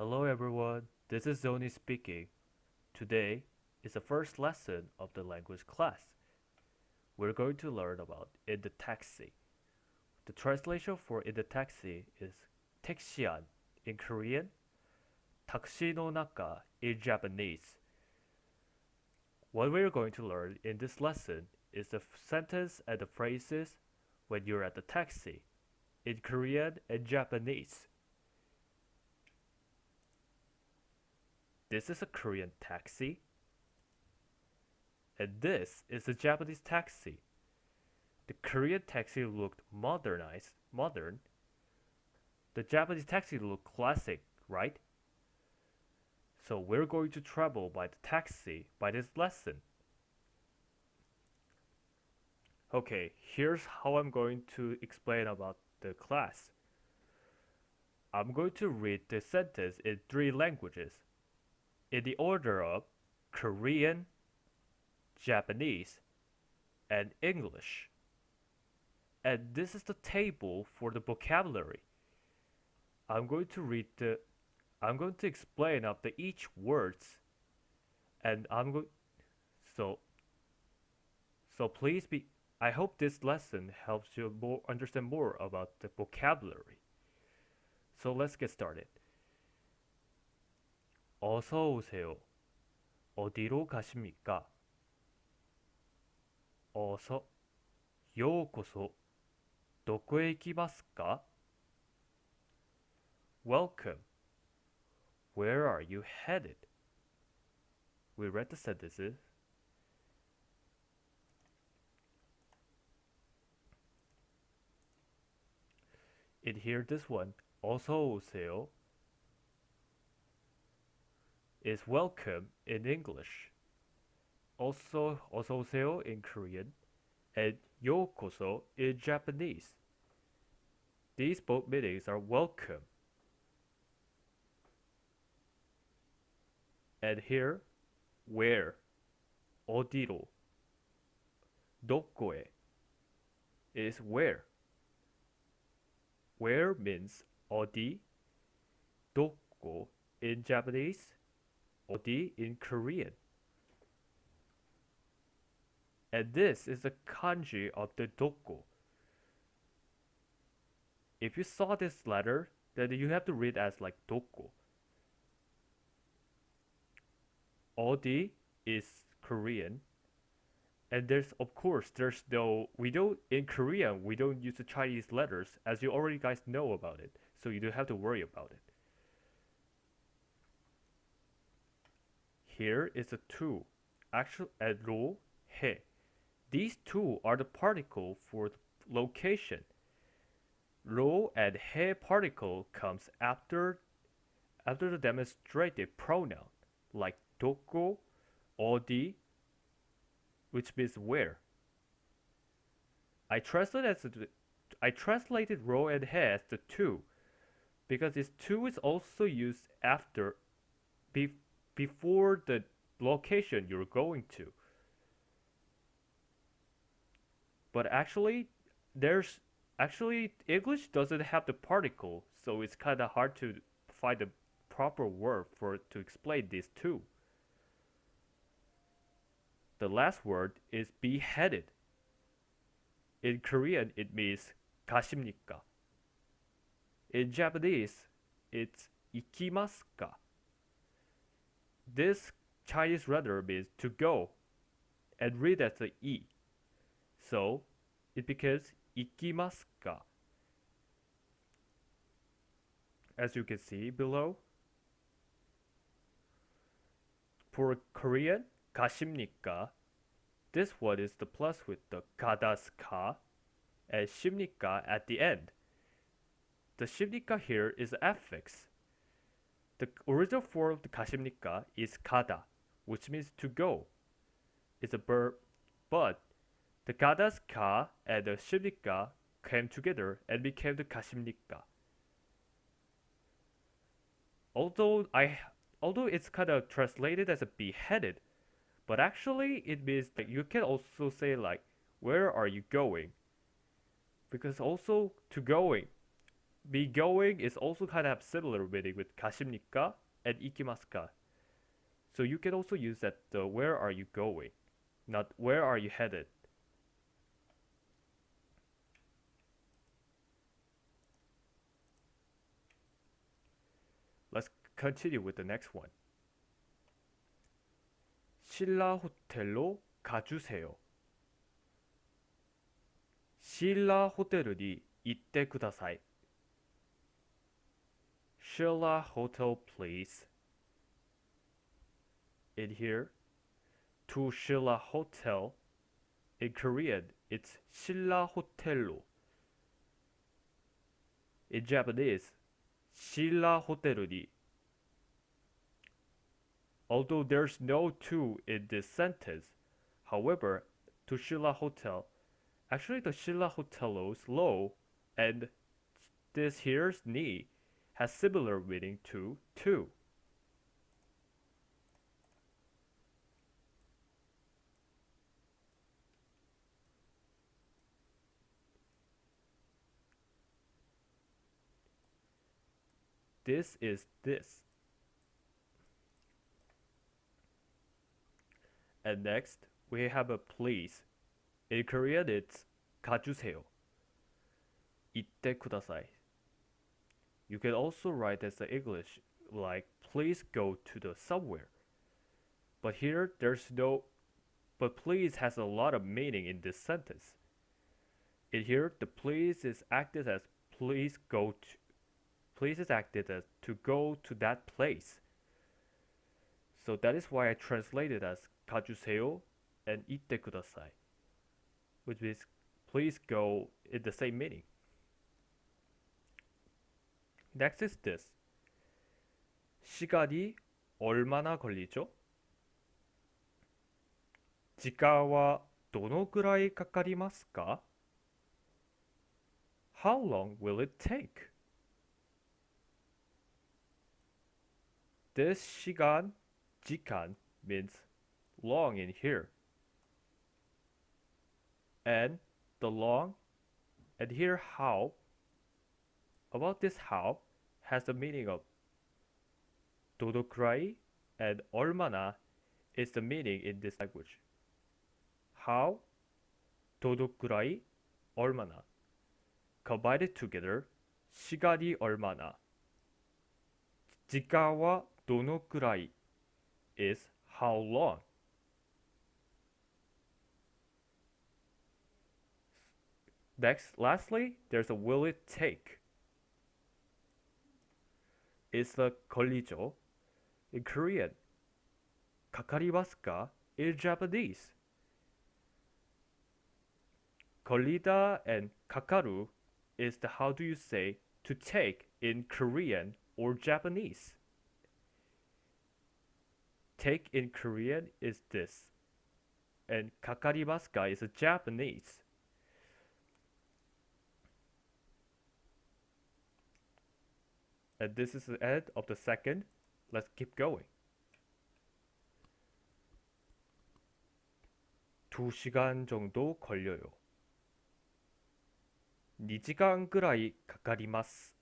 Hello everyone, this is Zoni speaking. Today is the first lesson of the language class. We're going to learn about in the taxi. The translation for in the taxi is 택시안 in Korean, taxi no naka in Japanese. What we're going to learn in this lesson is the sentence and the phrases when you're at the taxi in Korean and Japanese. This is a Korean taxi, and this is a Japanese taxi. The Korean taxi looked modern. The Japanese taxi looked classic, right? So we're going to travel by the taxi by this lesson. Okay, here's how I'm going to explain about the class. I'm going to read the sentence in three languages, in the order of Korean, Japanese, and English. And this is the table for the vocabulary. I'm going to explain up the each words, and so so please be. I hope this lesson helps you understand more about the vocabulary. So let's get started. 어서 오세요. 어디로 가십니까? 어서, ようこそ. どこへ行きますか? Welcome. Where are you headed? We read the sentences. In here, this one, 어서 오세요, is welcome in English. Also, 어서 오세요 in Korean, and 요코소 in Japanese. These both meanings are welcome. And here, where, 어디로, 도코에 is where. Where means 어디, doko in Japanese, 어디 in Korean. And this is the kanji of the doko. If you saw this letter, then you have to read as like doko. 어디 is Korean, and in Korean we don't use the Chinese letters, as you already guys know about it, so you don't have to worry about it. Here is a to, actual and 로, 해. These two are the particle for location. 로 and 해 particle comes after the demonstrative pronoun, like doko, 어디, which means where. I translated 로 and 해 as the to, because this to is also used before the location you're going to. But actually, English doesn't have the particle, so it's kind of hard to find the proper word to explain these two. The last word is beheaded. In Korean, it means 가십니까? In Japanese, it's 이키마스까? This Chinese letter means to go, and read as the E. So, it becomes 이키마스까? As you can see below. For Korean, 가십니까? This one is the plus with the 가다스까 and 십니까 at the end. The 십니까 here is the affix. The original form of the 가십니까 is 가다, which means to go. It's a verb, but the 가다스까 and the 십니까 came together and became the 가십니까. Although it's kind of translated as a beheaded, but actually it means that you can also say like, where are you going? Because also to going, be going is also kind of similar meaning with 가십니까 and 이기마스까. So you can also use that where are you going, not where are you headed. Let's continue with the next one. 신라 호텔로 가주세요. 신라 호텔이 이때ください. Shilla Hotel, please. In here, to Shilla Hotel. In Korean, it's Shilla Hotel로. In Japanese, Shilla 호텔이. Although there's no to in this sentence, however, to Shilla Hotel, actually the Shilla Hotelo's lo and this here's ni has similar meaning to. This is this. And next, we have a please. In Korean, it's 가주세요. 이때ください. You can also write as the English, like please go to the somewhere. But here, there's no. But please has a lot of meaning in this sentence. In here, the please is acted as please go to. Please is acted as to go to that place. So that is why I translated as 가주세요 and 이때ください, which means please go in the same meaning. Next is this. 시간이 얼마나 걸리죠? 時間はどのくらいかかりますか? How long will it take? This 시간, 지간 means long in here. And the long, and here how, about this how, has the meaning of 도도쿠라이 and 얼마나 is the meaning in this language. How, 도도쿠라이, 얼마나. Combine it together, 시간이 얼마나. 時間はどのくらい is how long. Next, lastly, there's a will it take. It's the 걸리죠. In Korean, かかりますか? In Japanese, 걸리다 and かかる is the how do you say to take in Korean or Japanese. Take in Korean is this, and かかりますか is a Japanese. And this is the end of the second. Let's keep going. 2시간 정도 걸려요. 2시간くらいかかります.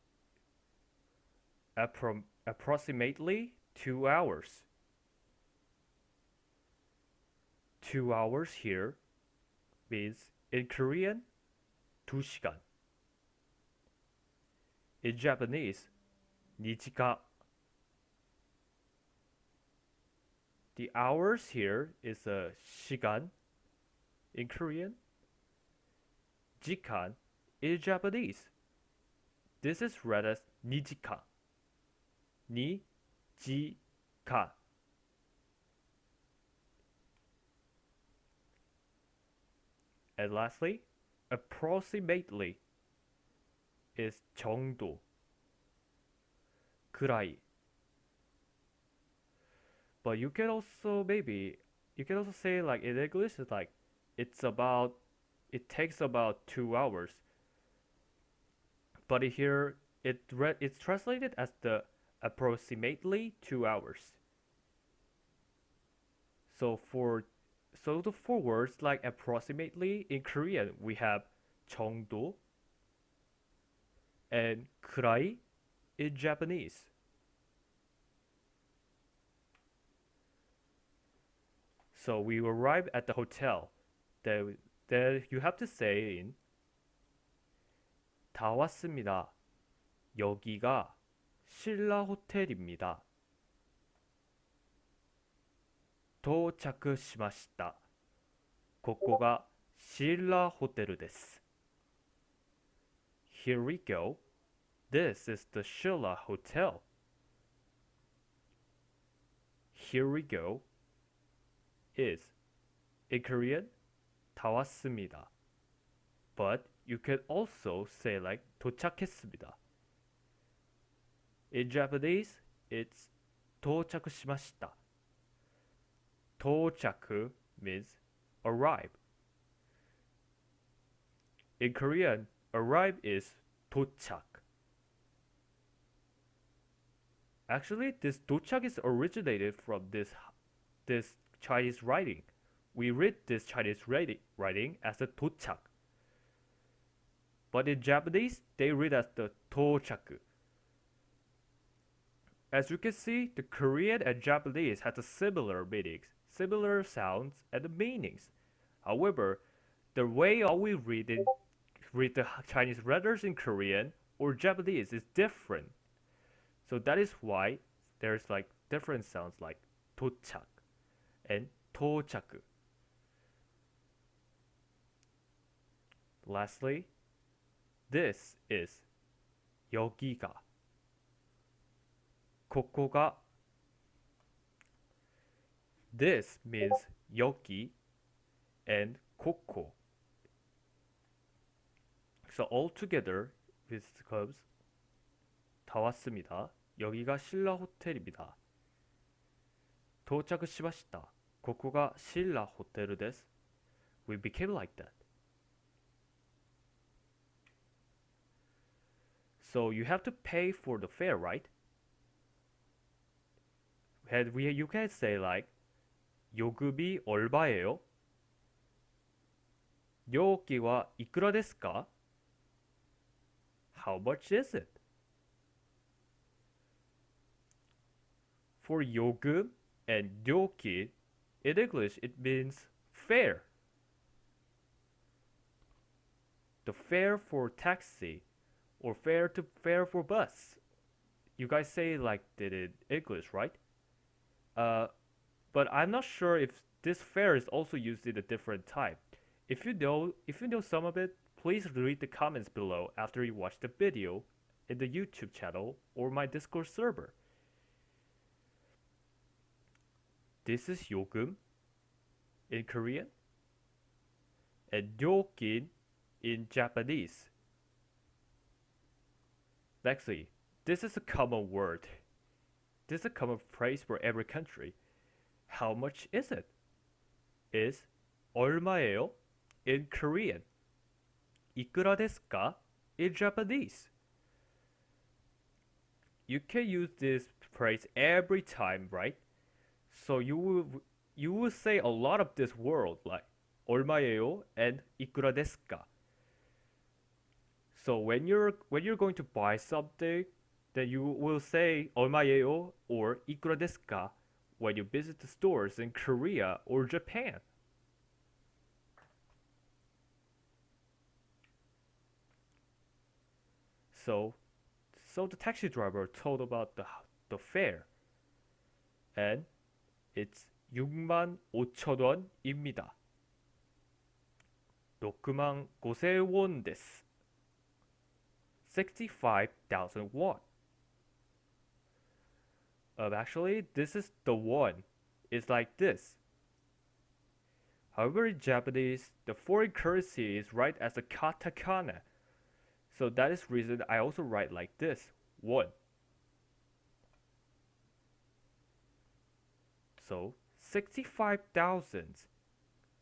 Approximately 2 hours. 2 hours here means in Korean 2시간. In Japanese 2시간. The hours here is a 시간 in Korean, 지간 in Japanese. This is read as 니지카. 니지카. And lastly, approximately is 정도. 그라이. But you can also say like in English it's like it takes about 2 hours. But here it's translated as the approximately 2 hours. So the four words like approximately in Korean we have 정도, and kurai in Japanese. So we arrive at the hotel. There you have to say in 다 왔습니다. 여기가 신라 호텔입니다. 도착しました. ここが 신라 호텔です. Here we go. This is the Shilla Hotel. Here we go is in Korean 다 왔습니다. But you can also say like 도착했습니다. In Japanese, it's 도착しました. 도착 means arrive. In Korean, arrive is 도착. Actually, this 도착 is originated from this Chinese writing. We read this Chinese writing as a 도착. But in Japanese, they read as the 도착. As you can see, the Korean and Japanese has a similar meanings, similar sounds and meanings. However, the way how we read the Chinese letters in Korean or Japanese is different. So that is why there's like different sounds like 도착 and 도착. Lastly, this is 여기가. ここが. This means 여기 and ここ. So all together this becomes 다 왔습니다. 여기가 신라 호텔입니다. 도착しました. ここが 신라 호텔です. We became like that. So you have to pay for the fare, right? And you can say like 요금이 얼마예요? 料金はいくらですか? How much is it? For 요금 and 料金, in English it means fare. The fare for taxi or fare for bus. You guys say like that in English, right? But I'm not sure if this fare is also used in a different type. If you know some of it, please read the comments below after you watch the video in the YouTube channel or my Discord server. This is 요금 in Korean and料金in Japanese. Actually, this is a common word. This is a common phrase for every country. How much is it? Is 얼마예요 in Korean. いくらですか in Japanese. You can use this phrase every time, right? So you will say a lot of this word like 얼마예요 and いくらですか. So when you're going to buy something, then you will say 얼마예요 or いくらですか when you visit the stores in Korea or Japan. So the taxi driver told about the fare, and it's 6만 5천 원입니다. 6만 5천 원です. 65,000 won. Actually, this is the won. It's like this. However, in Japanese, the foreign currency is write as a katakana. So that is reason I also write like this, won. So 65,000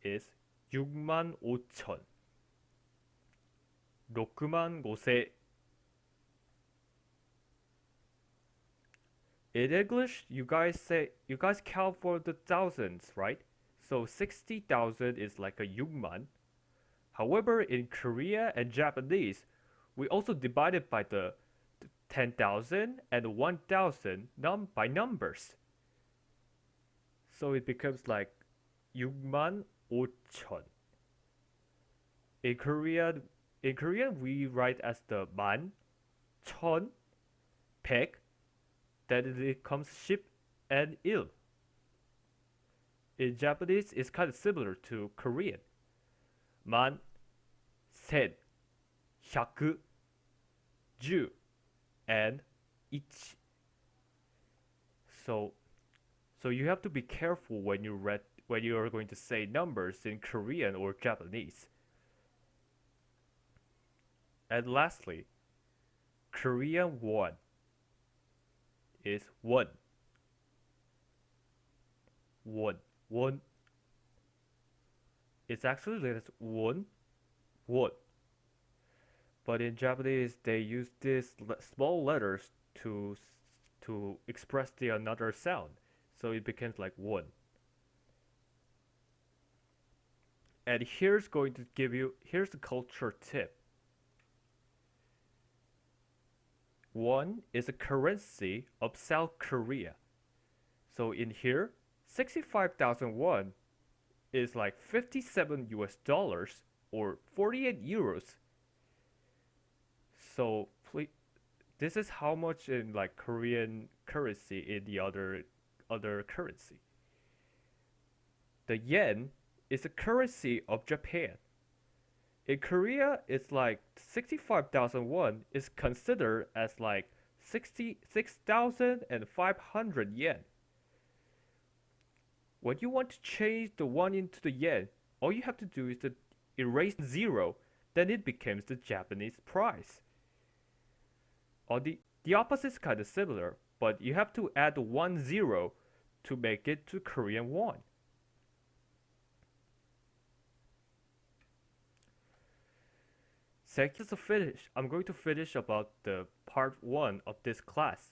is 6만 5천. 6만 5천. In English, you guys count for the thousands, right? So 60,000 is like a 6만. However, in Korea and Japanese, we also divide it by the 10,000 and 1,000 by numbers. So it becomes like 6만 5천. In Korean we write as the 만, 천, 백, then it comes ship and il. In Japanese, it's kind of similar to Korean. 만, 셋, 100, 10, and ich. So, so you have to be careful when you are going to say numbers in Korean or Japanese. And lastly, Korean won is won. Won. Won. It's actually written as won. Won. But in Japanese, they use these small letters to express the another sound, so it becomes like won. And here's the culture tip. Won is a currency of South Korea. So in here, 65,000 won is like 57 US dollars or 48 euros. So please, this is how much in like Korean currency in the other currency. The yen is a currency of Japan. In Korea, it's like 65,000 won is considered as like 66,500 yen. When you want to change the won into the yen, all you have to do is to erase zero, then it becomes the Japanese price. The opposite is kind of similar, but you have to add 10 to make it to Korean won. Second to finish, I'm going to finish about the part 1 of this class.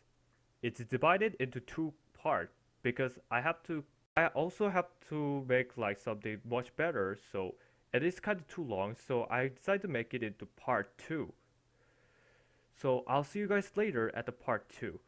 It's divided into two parts because I also have to make like something much better, so it is kind of too long, so I decided to make it into part 2. So I'll see you guys later at the part 2.